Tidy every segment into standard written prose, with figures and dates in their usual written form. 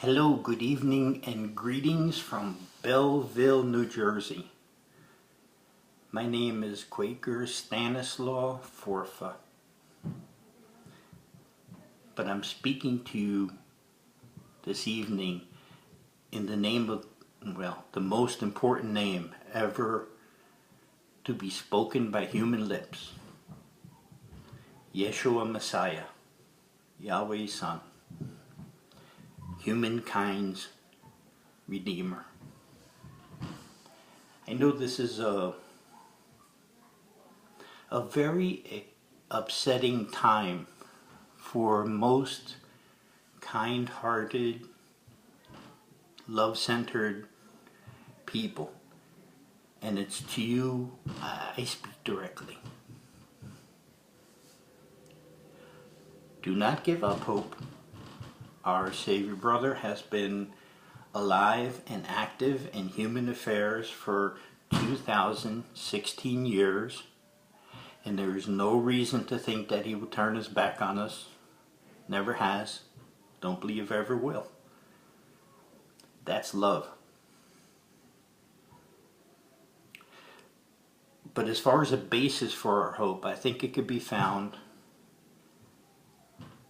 Hello, good evening, and greetings from Belleville, New Jersey. My name is Quaker Stanislaw Forfa, but I'm speaking to you this evening in the name of, the most important name ever to be spoken by human lips, Yeshua Messiah, Yahweh's Son, humankind's Redeemer. I know this is a very upsetting time for most kind-hearted, love-centered people, and it's to you I speak directly. Do not give up hope. Our Savior Brother has been alive and active in human affairs for 2016 years, and there is no reason to think that he will turn his back on us. Never has. Don't believe ever will. That's love. But as far as a basis for our hope, I think it could be found,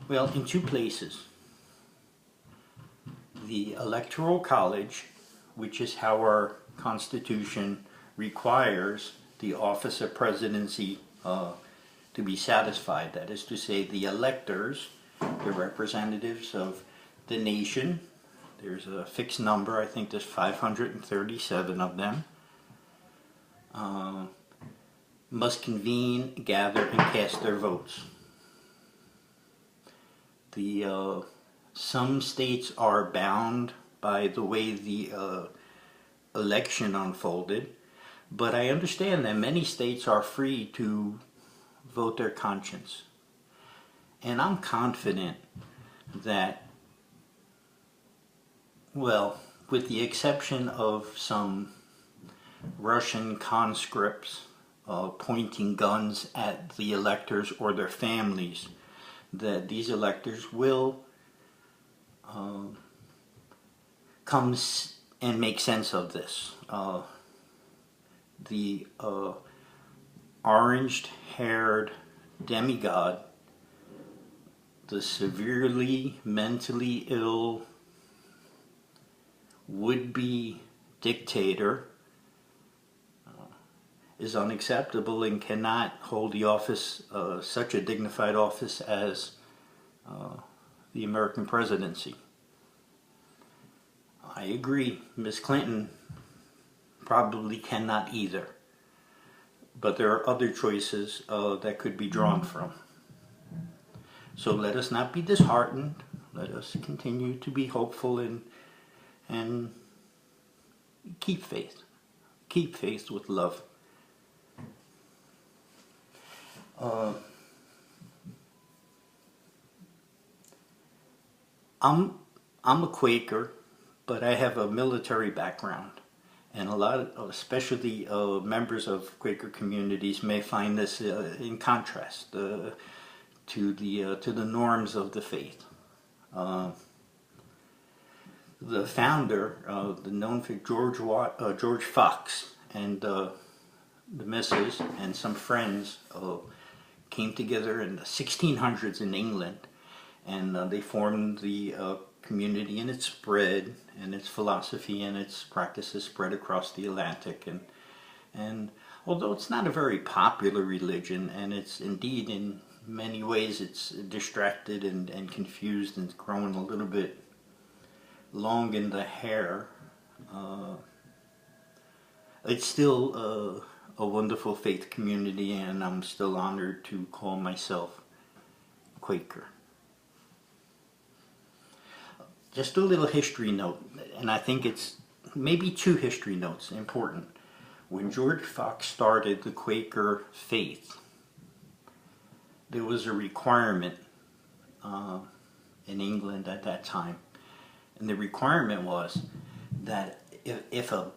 in two places. The Electoral College, which is how our Constitution requires the office of presidency to be satisfied. That is to say, the electors, the representatives of the nation, there's a fixed number, I think there's 537 of them, must convene, gather, and cast their votes. Some states are bound by the way the election unfolded, but I understand that many states are free to vote their conscience. And I'm confident that, with the exception of some Russian conscripts pointing guns at the electors or their families, that these electors will come and make sense of this. The orange-haired demigod, the severely mentally ill would-be dictator, is unacceptable and cannot hold the office, such a dignified office as the American presidency. I agree, Ms. Clinton probably cannot either. But there are other choices that could be drawn from. So let us not be disheartened. Let us continue to be hopeful and keep faith. Keep faith with love. I'm a Quaker, but I have a military background, and a lot of, especially members of Quaker communities, may find this in contrast to the norms of the faith. The founder, the known for George Fox, and the missus and some friends came together in the 1600s in England, and they formed the community, and it spread, and its philosophy and its practices spread across the Atlantic. And although it's not a very popular religion, and it's indeed in many ways it's distracted and confused and growing a little bit long in the hair, it's still a wonderful faith community, and I'm still honored to call myself Quaker. Just a little history note, and I think it's maybe two history notes important. When George Fox started the Quaker faith, there was a requirement in England at that time, and the requirement was that if a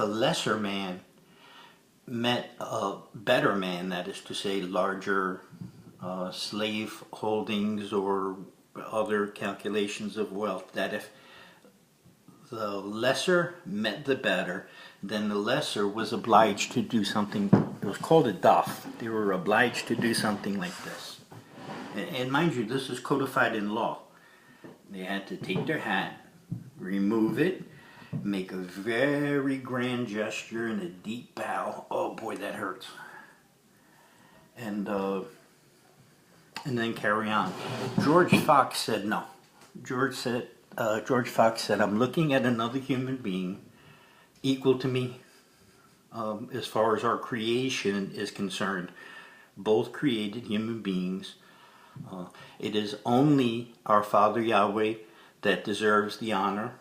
lesser man met a better man, that is to say larger slave holdings or other calculations of wealth, that if the lesser met the better, then the lesser was obliged to do something. It was called a duff. They were obliged to do something like this. And mind you, this is codified in law. They had to take their hat, remove it, make a very grand gesture and a deep bow. Oh boy, that hurts. And then carry on. George Fox said no. George Fox said, I'm looking at another human being equal to me as far as our creation is concerned. Both created human beings. It is only our Father Yahweh that deserves the honor,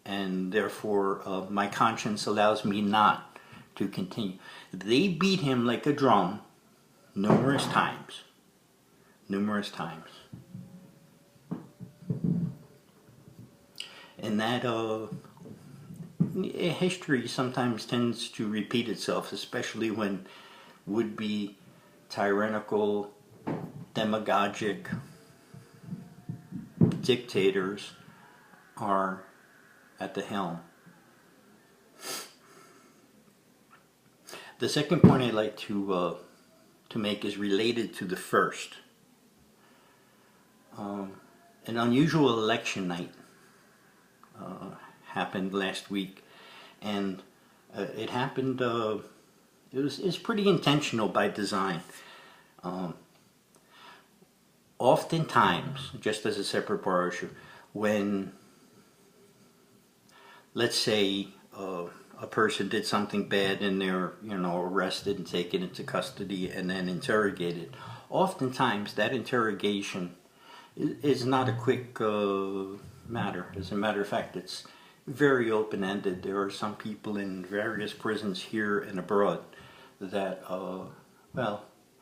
and therefore my conscience allows me not to continue. They beat him like a drum numerous times. And that history sometimes tends to repeat itself, especially when would-be tyrannical, demagogic dictators are at the helm. The second point I'd like to make is related to the first. An unusual election night happened last week, and it happened. It's pretty intentional by design. Oftentimes, just as a separate bar issue, when, let's say, a person did something bad and they're arrested and taken into custody and then interrogated, oftentimes that interrogation is not a quick matter. As a matter of fact, it's very open-ended. There are some people in various prisons here and abroad that,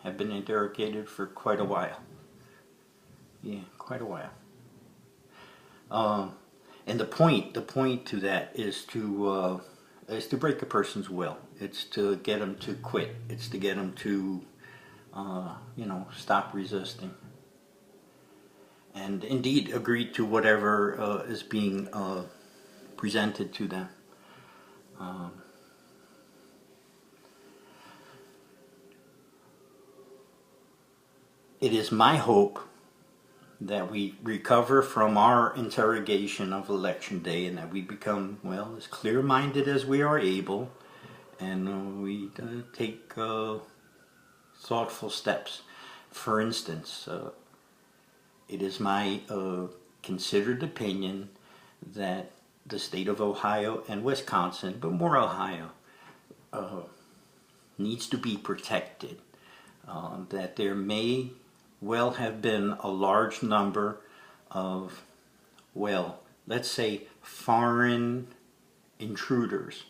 have been interrogated for quite a while. Yeah, quite a while. And the point to that is to break a person's will. It's to get them to quit. It's to get them to, stop resisting. And indeed agree to whatever is being presented to them. It is my hope that we recover from our interrogation of Election Day and that we become, as clear-minded as we are able, and we take thoughtful steps. For instance, it is my considered opinion that the state of Ohio and Wisconsin, but more Ohio, needs to be protected. That there may well have been a large number of, let's say, foreign intruders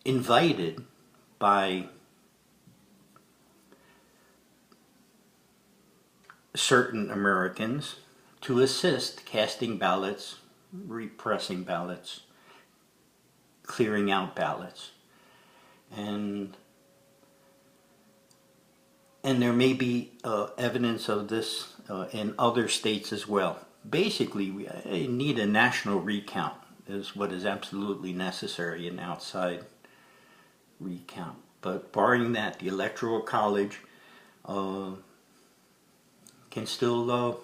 invited by certain Americans to assist casting ballots, repressing ballots, clearing out ballots. And there may be evidence of this in other states as well. Basically, we need a national recount is what is absolutely necessary, an outside recount. But barring that, the Electoral College can still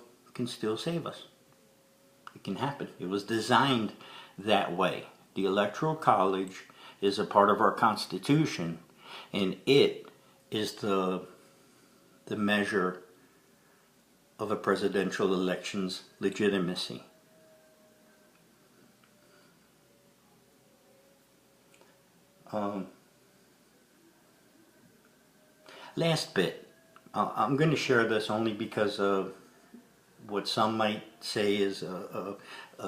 save us. It can happen. It was designed that way. The Electoral College is a part of our Constitution, and it is the measure of a presidential election's legitimacy. Last bit. I'm going to share this only because of what some might say is a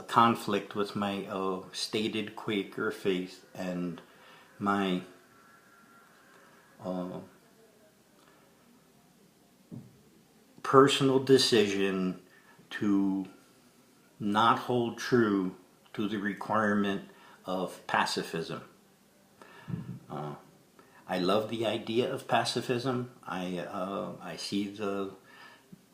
conflict with my stated Quaker faith and my personal decision to not hold true to the requirement of pacifism. I love the idea of pacifism. I see the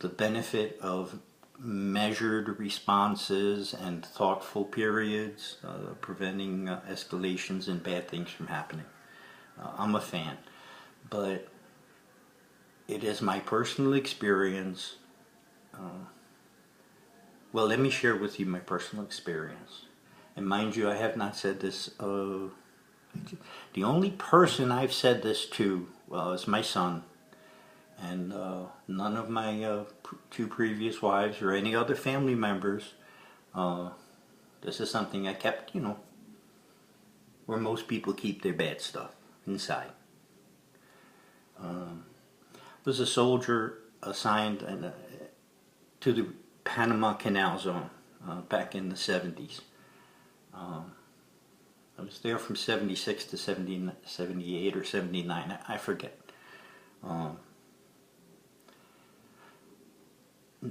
benefit of measured responses and thoughtful periods, preventing escalations and bad things from happening. I'm a fan, but it is my personal experience. Well, let me share with you my personal experience. And mind you, I have not said this. The only person I've said this to is my son. And none of my two previous wives or any other family members. This is something I kept, where most people keep their bad stuff inside. Was a soldier assigned to the Panama Canal Zone back in the 70s. I was there from 76 to 78 or 79, I forget.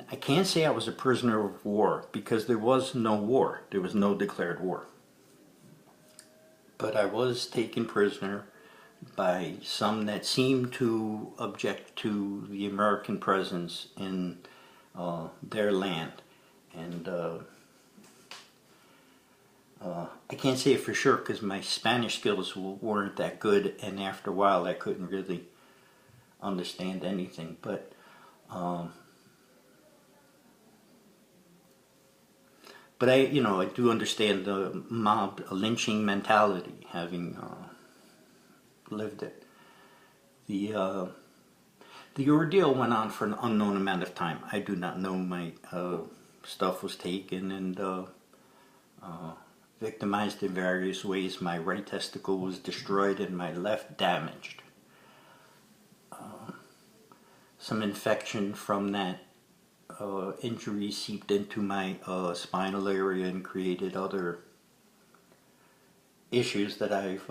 I can't say I was a prisoner of war because there was no war. There was no declared war. But I was taken prisoner by some that seemed to object to the American presence in their land. And I can't say it for sure because my Spanish skills weren't that good, and after a while I couldn't really understand anything. But I do understand the mob lynching mentality, having lived it. The ordeal went on for an unknown amount of time. I do not know. My stuff was taken and victimized in various ways. My right testicle was destroyed and my left damaged. Some infection from that injury seeped into my spinal area and created other issues that I've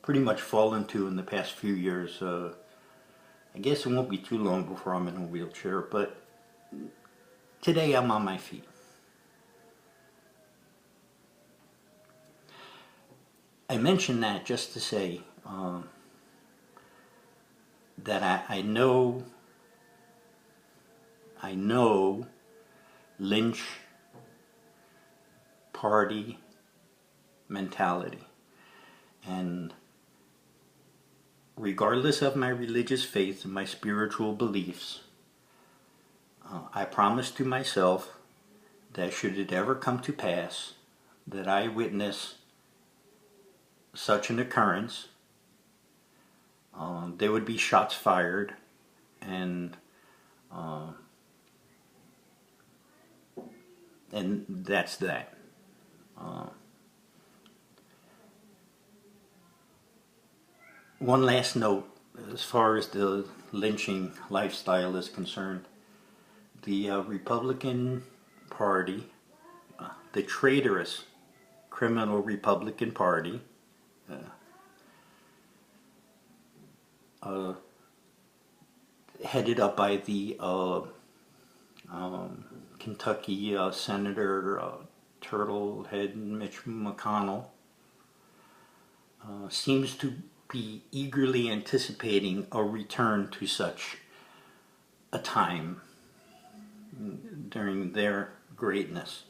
pretty much fallen to in the past few years. I guess it won't be too long before I'm in a wheelchair, but today I'm on my feet. I mention that just to say that I know lynch party mentality, and regardless of my religious faith and my spiritual beliefs, I promise to myself that should it ever come to pass that I witness such an occurrence, there would be shots fired, and that's that. One last note, as far as the lynching lifestyle is concerned, the Republican Party, the traitorous criminal Republican Party, headed up by the Kentucky Senator Turtlehead Mitch McConnell, seems to be eagerly anticipating a return to such a time during their greatness,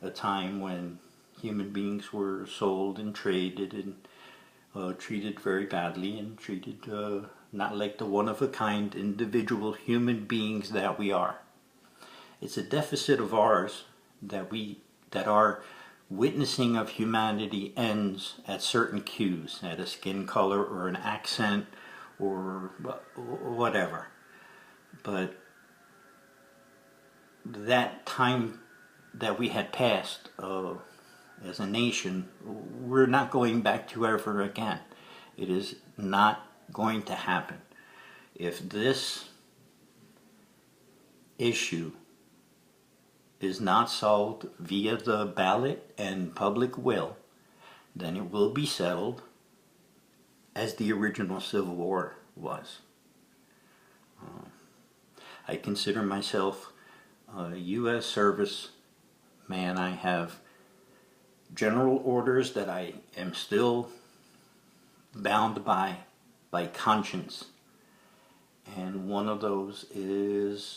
a time when human beings were sold and traded and treated very badly and treated not like the one-of-a-kind individual human beings that we are. It's a deficit of ours that our witnessing of humanity ends at certain cues, at a skin color or an accent or whatever. But that time that we had passed as a nation, we're not going back to ever again. It is not going to happen. If this issue is not solved via the ballot and public will, then it will be settled as the original Civil War was. I consider myself a U.S. service man. I have general orders that I am still bound by conscience. And one of those is